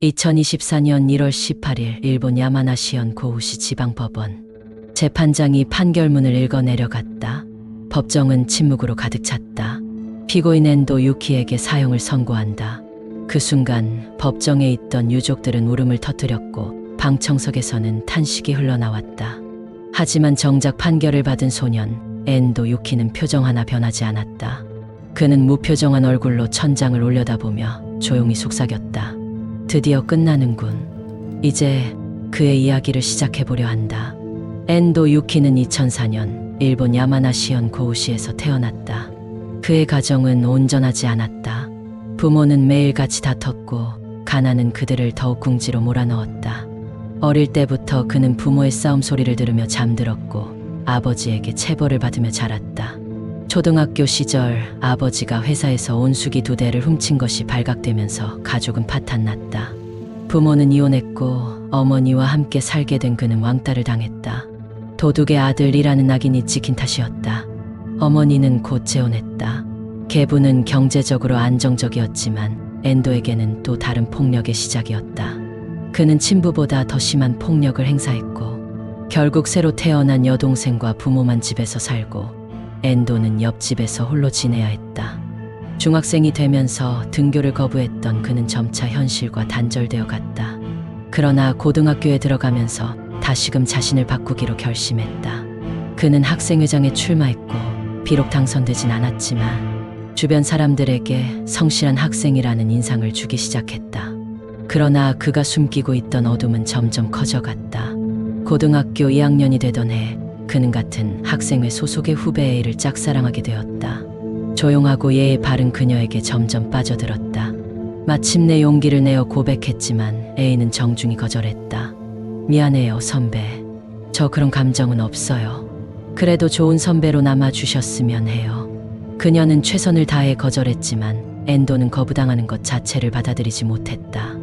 2024년 1월 18일 일본 야마나시현 고우시 지방법원. 재판장이 판결문을 읽어 내려갔다. 법정은 침묵으로 가득 찼다. 피고인 엔도 유키에게 사형을 선고한다. 그 순간 법정에 있던 유족들은 울음을 터뜨렸고 방청석에서는 탄식이 흘러나왔다. 하지만 정작 판결을 받은 소년 엔도 유키는 표정 하나 변하지 않았다. 그는 무표정한 얼굴로 천장을 올려다보며 조용히 속삭였다. 드디어 끝나는군. 이제 그의 이야기를 시작해보려 한다. 엔도 유키는 2004년 일본 야마나시현 고우시에서 태어났다. 그의 가정은 온전하지 않았다. 부모는 매일 같이 다퉜고 가난은 그들을 더욱 궁지로 몰아넣었다. 어릴 때부터 그는 부모의 싸움 소리를 들으며 잠들었고 아버지에게 체벌을 받으며 자랐다. 초등학교 시절 아버지가 회사에서 온수기 2대를 훔친 것이 발각되면서 가족은 파탄났다. 부모는 이혼했고 어머니와 함께 살게 된 그는 왕따를 당했다. 도둑의 아들이라는 낙인이 찍힌 탓이었다. 어머니는 곧 재혼했다. 계부는 경제적으로 안정적이었지만 엔도에게는 또 다른 폭력의 시작이었다. 그는 친부보다 더 심한 폭력을 행사했고 결국 새로 태어난 여동생과 부모만 집에서 살고 엔도는 옆집에서 홀로 지내야 했다. 중학생이 되면서 등교를 거부했던 그는 점차 현실과 단절되어 갔다. 그러나 고등학교에 들어가면서 다시금 자신을 바꾸기로 결심했다. 그는 학생회장에 출마했고 비록 당선되진 않았지만 주변 사람들에게 성실한 학생이라는 인상을 주기 시작했다. 그러나 그가 숨기고 있던 어둠은 점점 커져갔다. 고등학교 2학년이 되던 해 그는 같은 학생회 소속의 후배 A를 짝사랑하게 되었다. 조용하고 예의 바른 그녀에게 점점 빠져들었다. 마침내 용기를 내어 고백했지만 A는 정중히 거절했다. 미안해요, 선배. 저 그런 감정은 없어요. 그래도 좋은 선배로 남아주셨으면 해요. 그녀는 최선을 다해 거절했지만 엔도는 거부당하는 것 자체를 받아들이지 못했다.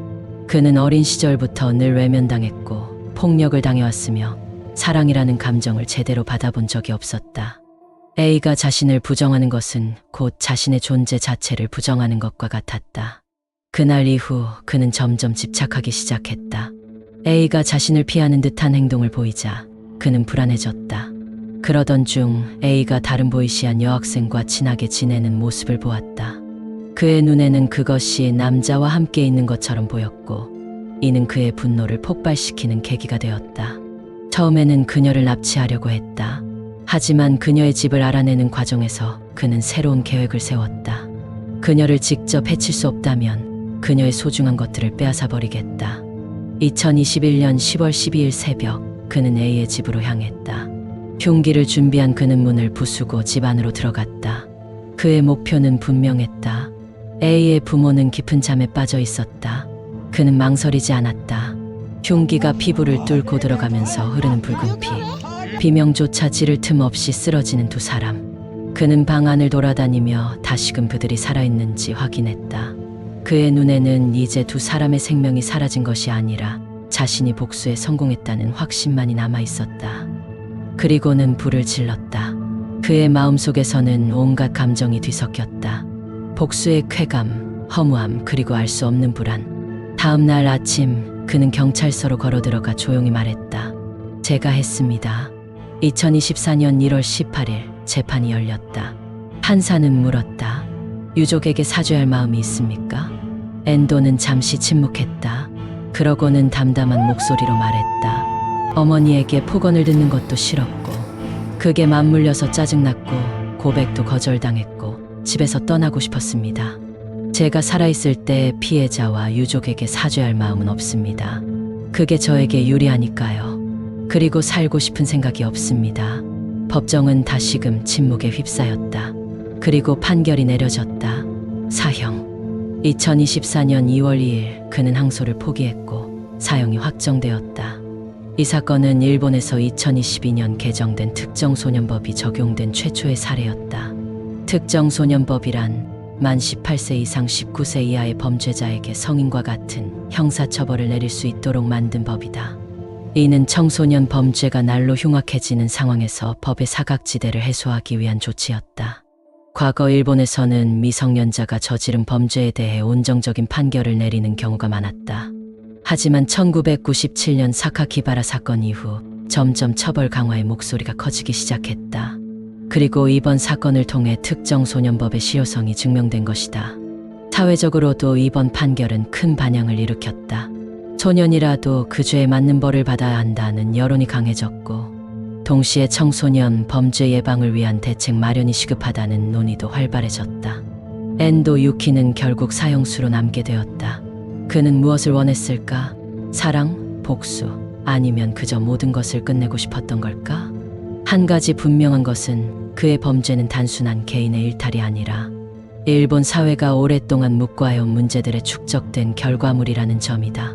그는 어린 시절부터 늘 외면당했고 폭력을 당해왔으며 사랑이라는 감정을 제대로 받아본 적이 없었다. A가 자신을 부정하는 것은 곧 자신의 존재 자체를 부정하는 것과 같았다. 그날 이후 그는 점점 집착하기 시작했다. A가 자신을 피하는 듯한 행동을 보이자 그는 불안해졌다. 그러던 중 A가 다른 보이시한 여학생과 친하게 지내는 모습을 보았다. 그의 눈에는 그것이 남자와 함께 있는 것처럼 보였고 이는 그의 분노를 폭발시키는 계기가 되었다. 처음에는 그녀를 납치하려고 했다. 하지만 그녀의 집을 알아내는 과정에서 그는 새로운 계획을 세웠다. 그녀를 직접 해칠 수 없다면 그녀의 소중한 것들을 빼앗아 버리겠다. 2021년 10월 12일 새벽 그는 A의 집으로 향했다. 흉기를 준비한 그는 문을 부수고 집 안으로 들어갔다. 그의 목표는 분명했다. A의 부모는 깊은 잠에 빠져 있었다. 그는 망설이지 않았다. 흉기가 피부를 뚫고 들어가면서 흐르는 붉은 피. 비명조차 지를 틈 없이 쓰러지는 두 사람. 그는 방 안을 돌아다니며 다시금 그들이 살아있는지 확인했다. 그의 눈에는 이제 두 사람의 생명이 사라진 것이 아니라 자신이 복수에 성공했다는 확신만이 남아있었다. 그리고는 불을 질렀다. 그의 마음속에서는 온갖 감정이 뒤섞였다. 복수의 쾌감, 허무함, 그리고 알 수 없는 불안. 다음 날 아침 그는 경찰서로 걸어들어가 조용히 말했다. 제가 했습니다. 2024년 1월 18일 재판이 열렸다. 판사는 물었다. 유족에게 사죄할 마음이 있습니까? 엔도는 잠시 침묵했다. 그러고는 담담한 목소리로 말했다. 어머니에게 폭언을 듣는 것도 싫었고 그게 맞물려서 짜증났고 고백도 거절당했고 집에서 떠나고 싶었습니다. 제가 살아있을 때 피해자와 유족에게 사죄할 마음은 없습니다. 그게 저에게 유리하니까요. 그리고 살고 싶은 생각이 없습니다. 법정은 다시금 침묵에 휩싸였다. 그리고 판결이 내려졌다. 사형. 2024년 2월 2일 그는 항소를 포기했고 사형이 확정되었다. 이 사건은 일본에서 2022년 개정된 특정소년법이 적용된 최초의 사례였다. 특정소년법이란 만 18세 이상 19세 이하의 범죄자에게 성인과 같은 형사처벌을 내릴 수 있도록 만든 법이다. 이는 청소년 범죄가 날로 흉악해지는 상황에서 법의 사각지대를 해소하기 위한 조치였다. 과거 일본에서는 미성년자가 저지른 범죄에 대해 온정적인 판결을 내리는 경우가 많았다. 하지만 1997년 사카키바라 사건 이후 점점 처벌 강화의 목소리가 커지기 시작했다. 그리고 이번 사건을 통해 특정소년법의 실효성이 증명된 것이다. 사회적으로도 이번 판결은 큰 반향을 일으켰다. 소년이라도 그 죄에 맞는 벌을 받아야 한다는 여론이 강해졌고, 동시에 청소년 범죄 예방을 위한 대책 마련이 시급하다는 논의도 활발해졌다. 엔도 유키는 결국 사형수로 남게 되었다. 그는 무엇을 원했을까? 사랑? 복수? 아니면 그저 모든 것을 끝내고 싶었던 걸까? 한 가지 분명한 것은 그의 범죄는 단순한 개인의 일탈이 아니라 일본 사회가 오랫동안 묵과해온 문제들에 축적된 결과물이라는 점이다.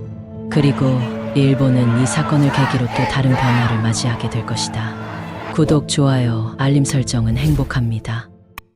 그리고 일본은 이 사건을 계기로 또 다른 변화를 맞이하게 될 것이다. 구독, 좋아요, 알림 설정은 행복합니다.